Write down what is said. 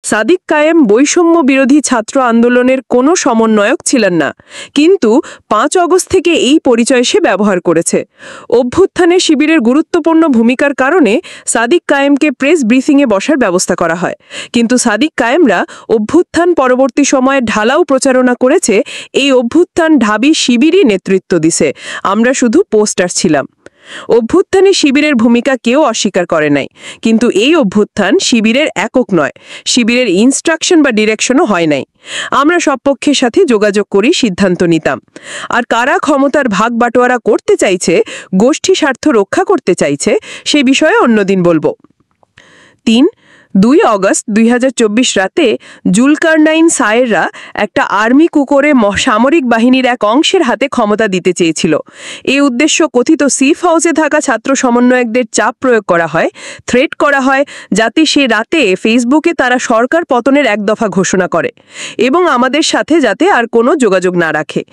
সাদিক কায়েম বৈষম্য বিরোধী ছাত্র আন্দোলনের কোনো সমন্বয়ক ছিলেন না, কিন্তু 5 আগস্ট থেকে এই পরিচয় সে ব্যবহার করেছে। অভ্যুত্থানে শিবিরের গুরুত্বপূর্ণ ভূমিকার কারণে সাদিক কায়েমকে প্রেস ব্রিফিংয়ে বসার ব্যবস্থা করা হয়, কিন্তু সাদিক কায়েমরা অভ্যুত্থান পরবর্তী সময়ে ঢালাও প্রচারণা করেছে এই অভ্যুত্থান ঢাবি শিবিরই নেতৃত্ব দিছে, আমরা শুধু পোস্টার ছিলাম। অভ্যুত্থানে শিবিরের ভূমিকা কেউ অস্বীকার করে নাই, কিন্তু এই অভ্যুত্থান শিবিরের একক নয়, শিবিরের ইনস্ট্রাকশন বা ডিরেকশনও হয় নাই। আমরা সব পক্ষের সাথে যোগাযোগ করি, সিদ্ধান্ত নিতাম। আর কারা ক্ষমতার ভাগ বাটোয়ারা করতে চাইছে, গোষ্ঠী স্বার্থ রক্ষা করতে চাইছে, সে বিষয়ে অন্যদিন বলবো। 2 আগস্ট 2024 রাতে জুলকারনাইন সায়েররা একটা আর্মি কুকুরে সামরিক বাহিনীর এক অংশের হাতে ক্ষমতা দিতে চেয়েছিল। এই উদ্দেশ্য কথিত সিফ হাউসে থাকা ছাত্র সমন্বয়কদের চাপ প্রয়োগ করা হয়, থ্রেট করা হয়, যাতে সে রাতে ফেসবুকে তারা সরকার পতনের এক দফা ঘোষণা করে এবং আমাদের সাথে যাতে আর কোনো যোগাযোগ না রাখে।